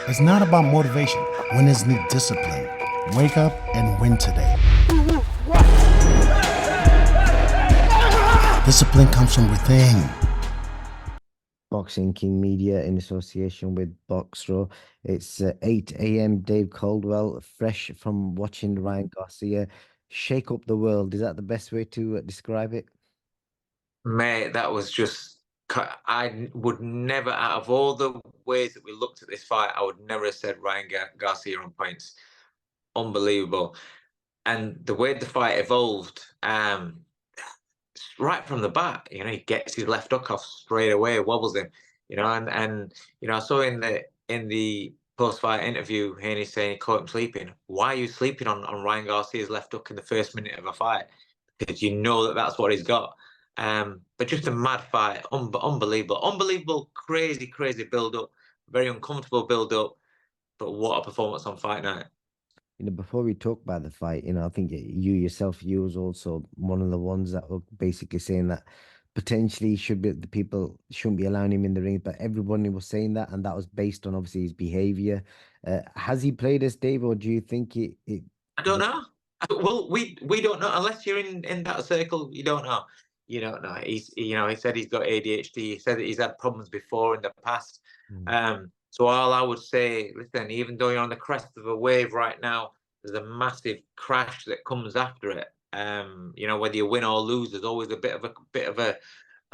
It's not about motivation. Winners need discipline. Wake up and win today. Discipline comes from within. Boxing King Media in association with Boxro. It's 8 a.m. Dave Coldwell, fresh from watching Ryan Garcia shake up the world. Is that the best way to describe it? Mate, that was just. I would never, out of all the ways that we looked at this fight, I would never have said Ryan Garcia on points. Unbelievable. And the way the fight evolved, right from the bat, he gets his left hook off straight away, wobbles him, and I saw in the post-fight interview, Haney saying he caught him sleeping. Why are you sleeping on Ryan Garcia's left hook in the first minute of a fight? Because you know that's what he's got. But just a mad fight, unbelievable, crazy build-up, very uncomfortable build-up. But what a performance on fight night. Before we talk about the fight, I think you was also one of the ones that were basically saying that potentially the people shouldn't be allowing him in the ring, but everybody was saying that, and that was based on obviously his behavior. Has he played as Dave, or do you think it I don't know. Well, we don't know unless you're in that circle. You don't know. You don't know. He said he's got ADHD. He said that he's had problems before in the past. So all I would say, listen, even though you're on the crest of a wave right now, there's a massive crash that comes after it. Whether you win or lose, there's always a bit of a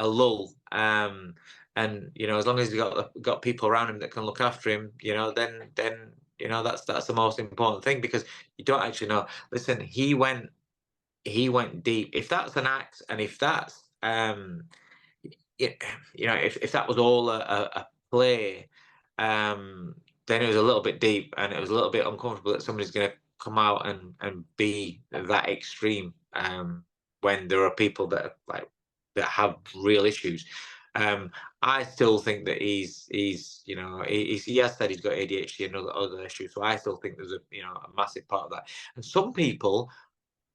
lull. And as long as he's got people around him that can look after him, then that's the most important thing, because you don't actually know. Listen, he went deep. If that's an act, and if that's if that was all a play, then it was a little bit deep, and it was a little bit uncomfortable that somebody's going to come out and be that extreme when there are people that have real issues. I still think that he has said he's got ADHD and other issues, so I still think there's a massive part of that. And some people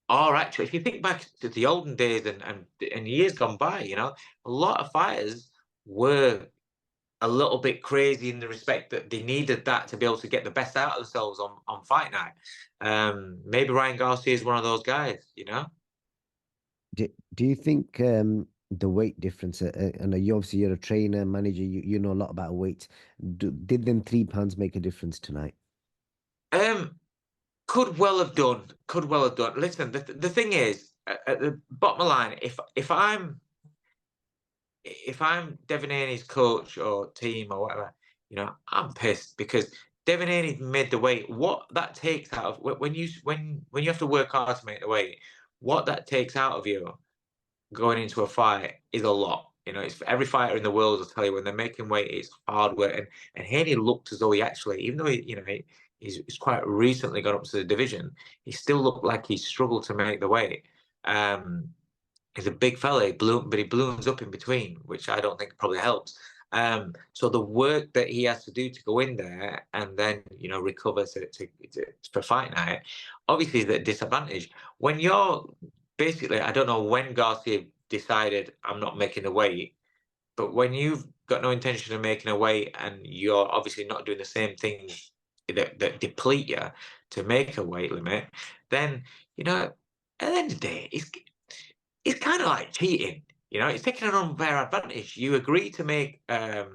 are actually, if you think back to the olden days and years gone by, a lot of fighters were a little bit crazy in the respect that they needed that to be able to get the best out of themselves on fight night. Maybe Ryan Garcia is one of those guys. Do you think the weight difference? And you're a trainer, manager. You know a lot about weight. Did them 3 pounds make a difference tonight? Could well have done. Could well have done. Listen, the thing is, at the bottom line, if I'm Devin Haney's coach or team or whatever, I'm pissed, because Devin Haney made the weight. What that takes out of when you have to work hard to make the weight, what that takes out of you going into a fight is a lot. It's for every fighter in the world will tell you, when they're making weight, it's hard work. And Haney looked as though he actually, even though he's quite recently got up to the division, he still looked like he struggled to make the weight. He's a big fella, but he balloons up in between, which I don't think probably helps. So the work that he has to do to go in there and then recover for fight night, obviously is at disadvantage. When you're basically, I don't know when Garcia decided, I'm not making the weight, but when you've got no intention of making a weight and you're obviously not doing the same things that deplete you to make a weight limit, then at the end of the day, it's kind of like cheating. It's taking an unfair advantage. You agree to make a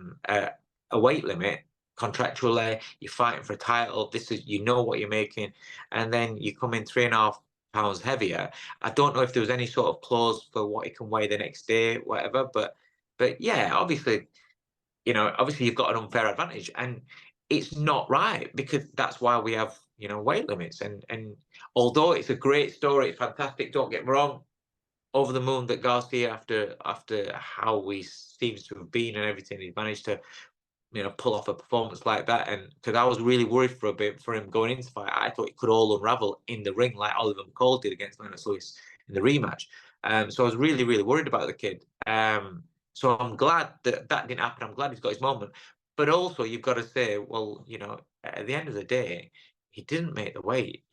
weight limit contractually. You're fighting for a title. This is, what you're making, and then you come in 3.5 pounds heavier. I don't know if there was any sort of clause for what he can weigh the next day, whatever. But yeah, obviously you've got an unfair advantage, and it's not right, because that's why we have weight limits. And although it's a great story, it's fantastic. Don't get me wrong. Over the moon that Garcia, after how he seems to have been and everything, he managed to pull off a performance like that. And because I was really worried for a bit for him going into the fight, I thought it could all unravel in the ring like Oliver McCall did against Lennox Lewis in the rematch. So I was really worried about the kid. So I'm glad that didn't happen. I'm glad he's got his moment. But also, you've got to say, well, at the end of the day, he didn't make the weight.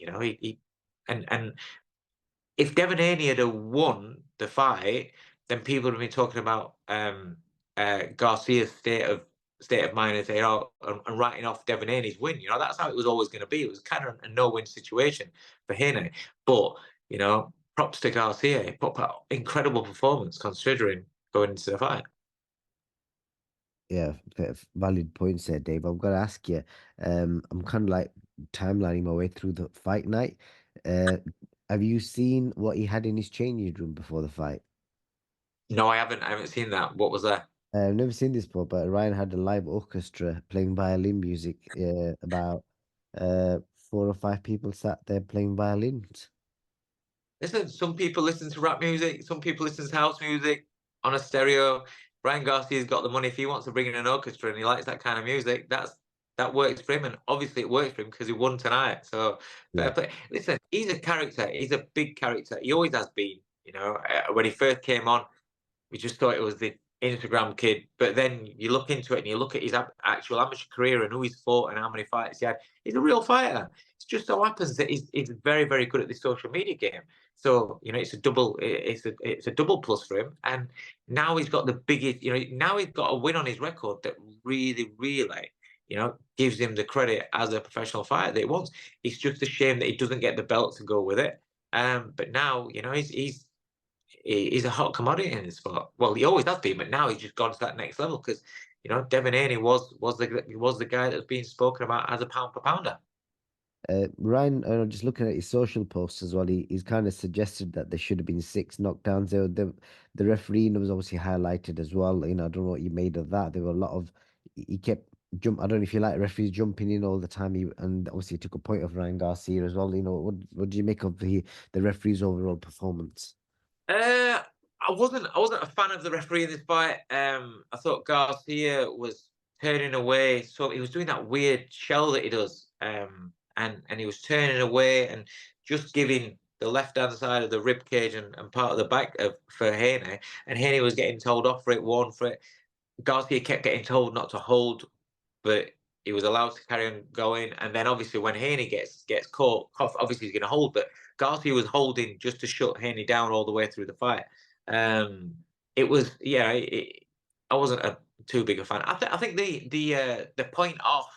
And if Devin Haney had won the fight, then people would have been talking about Garcia's state of state of mind and say, oh, and writing off Devin Haney's win. You know, that's how it was always going to be. It was kind of a no-win situation for Haney. But, you know, props to Garcia. He put up incredible performance considering going into the fight. Yeah, valid points there, Dave. I've got to ask you. I'm kind of like timelining my way through the fight night. Uh, have you seen what he had in his changing room before the fight? No, I haven't. I haven't seen that. What was that? I've never seen this before, but Ryan had a live orchestra playing violin music. About 4 or 5 people sat there playing violins. Listen, some people listen to rap music, some people listen to house music on a stereo. Brian Garcia's got the money. If he wants to bring in an orchestra and he likes that kind of music, that works for him. And obviously it works for him because he won tonight. So fair Yeah. play. Listen, he's a character. He's a big character. He always has been. You know, when he first came on, we just thought it was the Instagram kid. But then you look into it and you look at his actual amateur career and who he's fought and how many fights he had. He's a real fighter. It just so happens that he's very, very good at the social media game. So, you know, it's a double plus for him. And now he's got the biggest, you know, now he's got a win on his record that really, really, you know, gives him the credit as a professional fighter that he wants. It's just a shame that he doesn't get the belt to go with it. But now, you know, he's a hot commodity in the sport. Well, he always has been, but now he's just gone to that next level because, you know, Devin Haney was the guy that was being spoken about as a pound for pounder. Ryan, just looking at his social posts as well, he's kind of suggested that there should have been 6 knockdowns. The referee was obviously highlighted as well. You know, I don't know what you made of that. There were a lot of he kept I don't know if you like referees jumping in all the time. And obviously he took a point of Ryan Garcia as well. You know, what do you make of the referee's overall performance? I wasn't a fan of the referee in this fight. I thought Garcia was turning away, so he was doing that weird shell that he does. And he was turning away and just giving the left hand side of the rib cage and part of the back for Haney, and Haney was getting told off for it, warned for it. Garcia kept getting told not to hold, but he was allowed to carry on going. And then obviously when Haney gets caught, obviously he's going to hold, but Garcia was holding just to shut Haney down all the way through the fight. It was I wasn't too big a fan. I think the point off.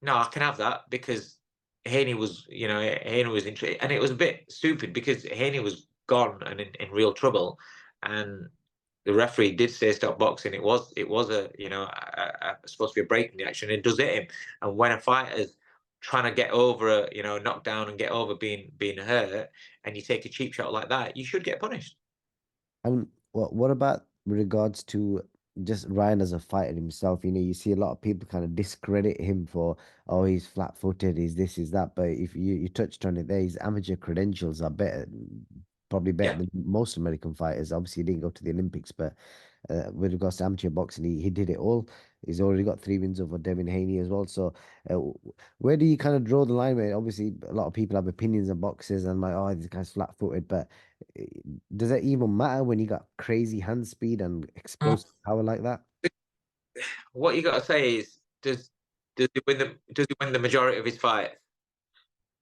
No, I can have that because Haney was, you know, Haney was interested, and it was a bit stupid because Haney was gone and in real trouble, and the referee did say stop boxing. It was a, you know, supposed to be a breaking the action. It does hit him, and when a fighter's trying to get over a, you know, knockdown and get over being hurt, and you take a cheap shot like that, you should get punished. And what about with regards to just Ryan as a fighter himself? You know, you see a lot of people kind of discredit him for, oh, he's flat-footed, he's this, he's that. But if you touched on it there, his amateur credentials are better, probably better Yeah. than most American fighters. Obviously, he didn't go to the Olympics, but with regards to amateur boxing, he did it all. He's already got 3 wins over Devin Haney as well. So, where do you kind of draw the line? Where obviously a lot of people have opinions on boxers and like, oh, this guy's flat-footed, but uh, does it even matter when you got crazy hand speed and Mm. explosive power like that? What you got to say is, does he win the majority of his fights?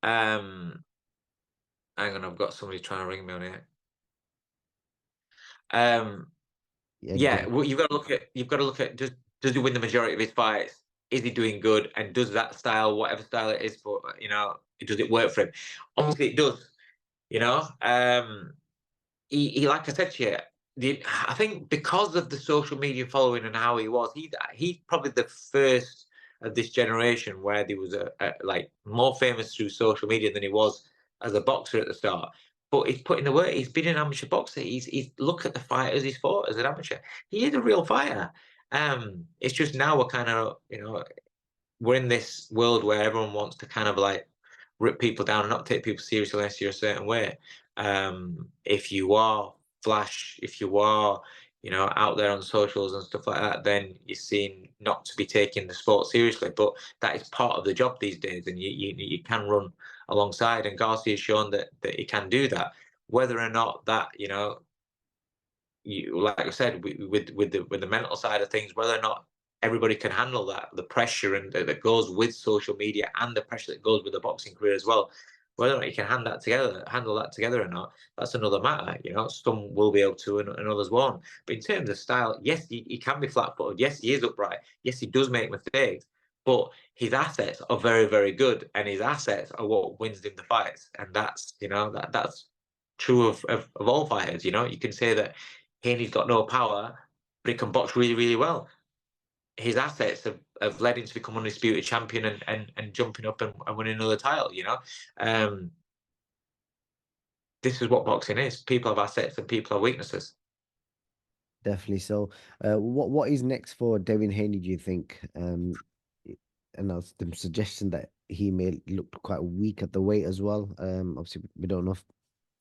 Hang on, I've got somebody trying to ring me on here. Yeah, Yeah, well, you've got to look at does he win the majority of his fights? Is he doing good? And does that style, whatever style it is, for, you know, does it work for him? Obviously, it does. You know, he like I said to you, I think because of the social media following and how he was, he's probably the first of this generation where there was a like more famous through social media than he was as a boxer at the start. But he's put in the work. He's been an amateur boxer. He's look at the fighters he's fought as an amateur. He is a real fighter. It's just now we're kind of, you know, we're in this world where everyone wants to kind of like rip people down and not take people seriously unless you're a certain way. If you are flash, if you are, you know, out there on socials and stuff like that, then you're seen not to be taking the sport seriously. But that is part of the job these days, and you can run alongside. And Garcia has shown that he can do that. Whether or not that, you know, you, like I said, with the mental side of things, whether or not everybody can handle that, the pressure and that goes with social media and the pressure that goes with the boxing career as well. Whether or not he can handle that together or not, that's another matter. Some will be able to, and others won't. But in terms of style, yes, he can be flat-footed. Yes, he is upright. Yes, he does make mistakes. But his assets are very, very good, and his assets are what wins him the fights. And that's that's true of all fighters. You can say that Haney's got no power, but he can box really, really well. His assets have led him to become undisputed champion and jumping up and winning another title. This is what boxing is. People have assets and people have weaknesses. Definitely. So, what is next for Devin Haney, do you think? And that's the suggestion that he may look quite weak at the weight as well. Obviously, we don't know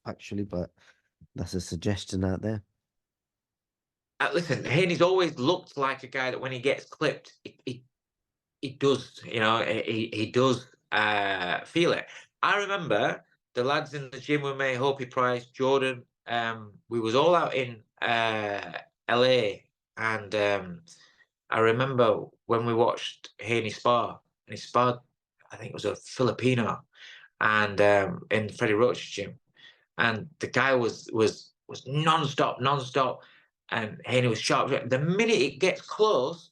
actually, but that's a suggestion out there. Listen, Haney's always looked like a guy that when he gets clipped, he does, he does feel it. I remember the lads in the gym with me, Hopi Price, Jordan. We was all out in LA, and I remember when we watched Haney spar, and he sparred, I think it was a Filipino, and in Freddie Roach's gym, and the guy was non-stop, and Haney was sharp. The minute it gets close,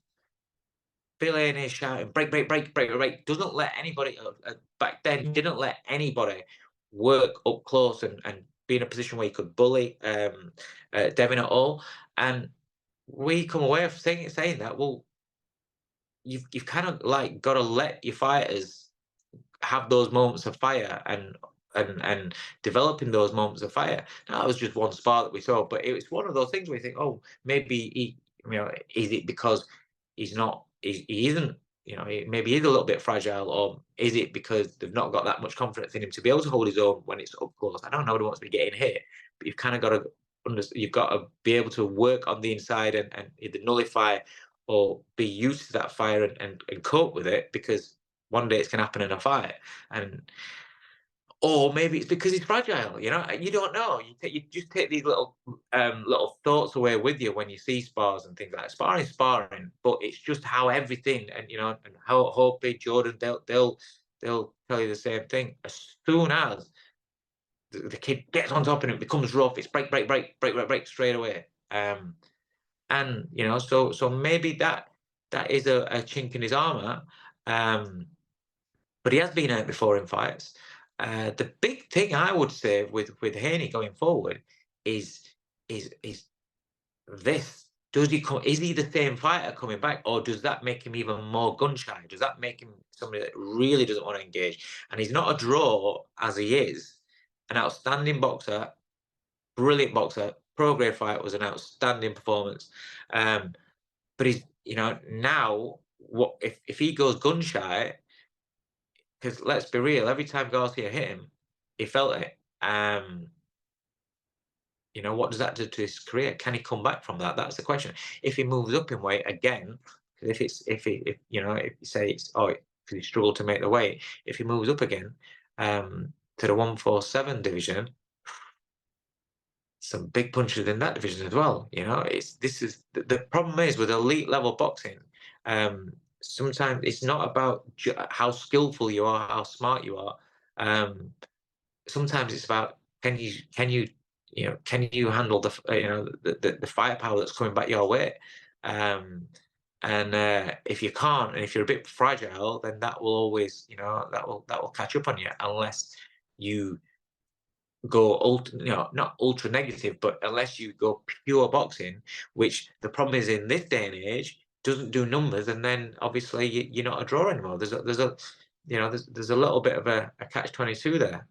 Phil Haney is shouting, break, break, break, break, break. Doesn't let anybody, back then, didn't let anybody work up close and be in a position where he could bully Devin at all. And we come away from saying that, well, you've kind of like got to let your fighters have those moments of fire and developing those moments of fire. Now, that was just one spar that we saw, but it was one of those things where you think, oh, maybe is it because he isn't, maybe he's a little bit fragile, or is it because they've not got that much confidence in him to be able to hold his own when it's up close? I don't know, nobody wants to be getting hit, but you've kind of got to you've got to be able to work on the inside and either nullify or be used to that fire and cope with it, because one day it's going to happen in a fight. Or maybe it's because he's fragile, you don't know. You just take these little thoughts away with you when you see spars and things like that. Sparring, but it's just how everything and how Hopi, Jordan, they'll tell you the same thing. As soon as the kid gets on top and it becomes rough, it's break, break, break, break, break, break straight away. And so maybe that is a chink in his armor. But he has been out before in fights. The big thing I would say with Haney going forward is this: is he the same fighter coming back, or does that make him even more gun shy? Does that make him somebody that really doesn't want to engage? And he's not a draw as he is an outstanding boxer, brilliant boxer. Pro grade fight was an outstanding performance. But he's now what if he goes gun shy? Because let's be real, every time Garcia hit him, he felt it. What does that do to his career? Can he come back from that? That's the question. If he moves up in weight again, if you say if he struggled to make the weight, if he moves up again to the 147 division, some big punches in that division as well. This is the problem is with elite level boxing. Sometimes it's not about how skillful you are, how smart you are. Sometimes it's about can you handle the firepower that's coming back your way. And if you can't, and if you're a bit fragile, then that will always that will catch up on you, unless you go not ultra negative, but unless you go pure boxing, which the problem is in this day and age doesn't do numbers, and then obviously you're not a draw anymore. There's a little bit of a catch-22 there.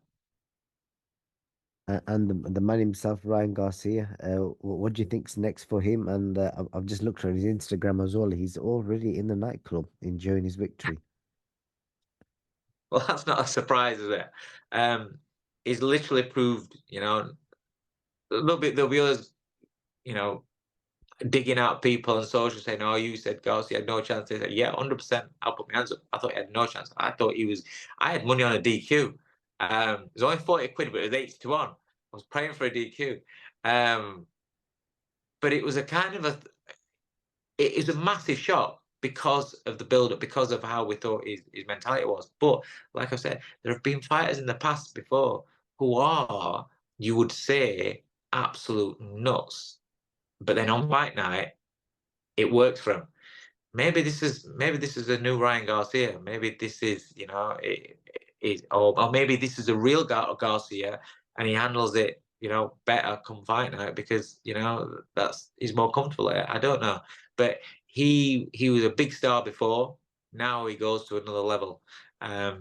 And the man himself, Ryan Garcia, what do you think's next for him? And I've just looked on his Instagram as well. He's already in the nightclub enjoying his victory. Well, that's not a surprise, is it? He's literally proved, there'll be others, digging out people on social saying, "Oh, you said Garcia had no chance." They said, "Yeah, 100%. I'll put my hands up. I thought he had no chance. I had money on a DQ. It was only 40 quid, but it was 80-1. I was praying for a DQ. But it was a kind of it was a massive shock because of the build-up, because of how we thought his mentality was. But like I said, there have been fighters in the past before who are, you would say, absolute nuts, but then on fight night, it works for them. Maybe this is a new Ryan Garcia. Maybe this is, or maybe this is a real Garcia, and he handles it, better come fight night because he's more comfortable at it. I don't know, but he was a big star before. Now he goes to another level. How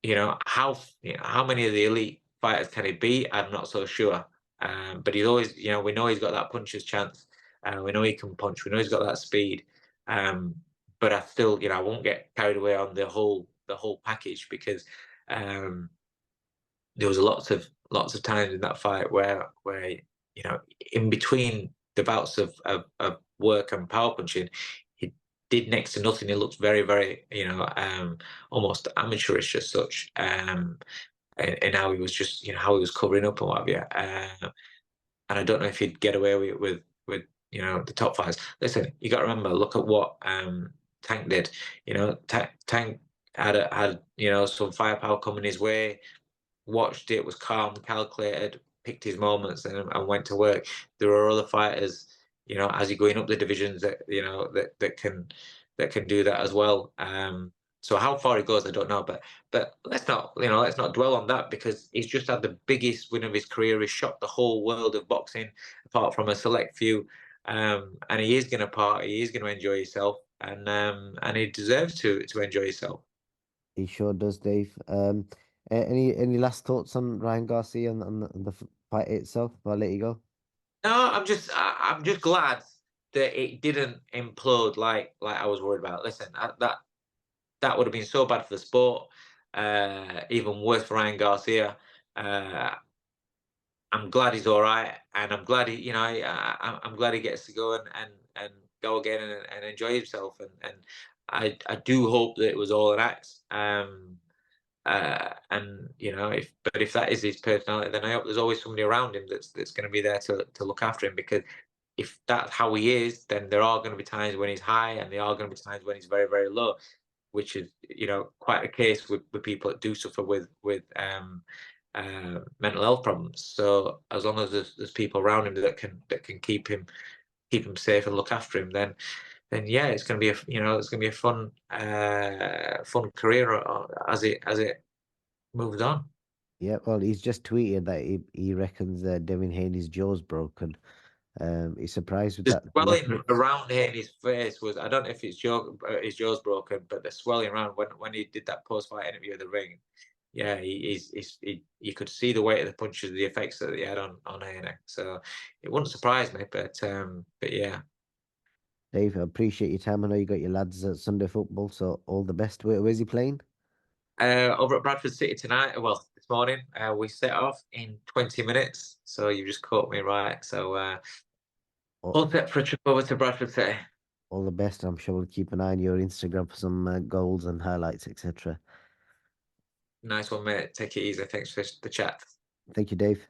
many of the elite fighters can he beat? I'm not so sure. But he's always, we know he's got that puncher's chance. We know he can punch. We know he's got that speed. But I still, I won't get carried away on the whole package because there was lots of times in that fight where in between the bouts of work and power punching, he did next to nothing. He looked very, very, almost amateurish as such. And how he was just, how he was covering up and what have you. And I don't know if he'd get away with the top fighters. Listen, you got to remember, look at what Tank did. Tank had some firepower coming his way, watched it, was calm, calculated, picked his moments, and went to work. There are other fighters, as you're going up the divisions that that can do that as well. So how far he goes, I don't know, but let's not dwell on that because he's just had the biggest win of his career. He's shocked the whole world of boxing, apart from a select few. And he is going to party. He is going to enjoy himself, and he deserves to enjoy himself. He sure does, Dave. Any last thoughts on Ryan Garcia and the fight itself? I'll let you go. No, I'm just glad that it didn't implode like I was worried about. Listen, that would have been so bad for the sport. Even worse for Ryan Garcia. I'm glad he's all right, and I'm glad I'm glad he gets to go and go again and enjoy himself. And I do hope that it was all an act. And if that is his personality, then I hope there's always somebody around him that's going to be there to look after him. Because if that's how he is, then there are going to be times when he's high, and there are going to be times when he's very, very low, which is quite the case with people that do suffer with mental health problems. So as long as there's people around him that can keep him safe and look after him, then yeah, it's going to be a fun career as it moves on. Yeah, well, he's just tweeted that he reckons Devin Haney's jaw's broken. He's surprised with that. The swelling around Haney's face was, I don't know if his jaw's broken, but the swelling around when he did that post-fight interview at the ring, yeah, you could see the weight of the punches, the effects that he had on Haney. So it wouldn't surprise me, but yeah. Dave, I appreciate your time. I know you got your lads at Sunday football, so all the best. Where's he playing? Over at Bradford City tonight. Well, this morning we set off in 20 minutes, so you just caught me right. So all set for a trip over to Bradford City. All the best. I'm sure we'll keep an eye on your Instagram for some goals and highlights, etc. Nice one, mate. Take it easy. Thanks for the chat. Thank you, Dave.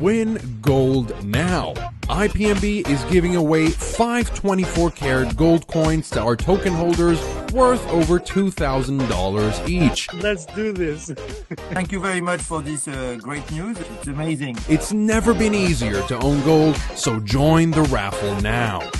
Win gold now. IPMB is giving away 5 24-karat gold coins to our token holders worth over $2,000 each. Let's do this. Thank you very much for this great news. It's amazing. It's never been easier to own gold, so join the raffle now.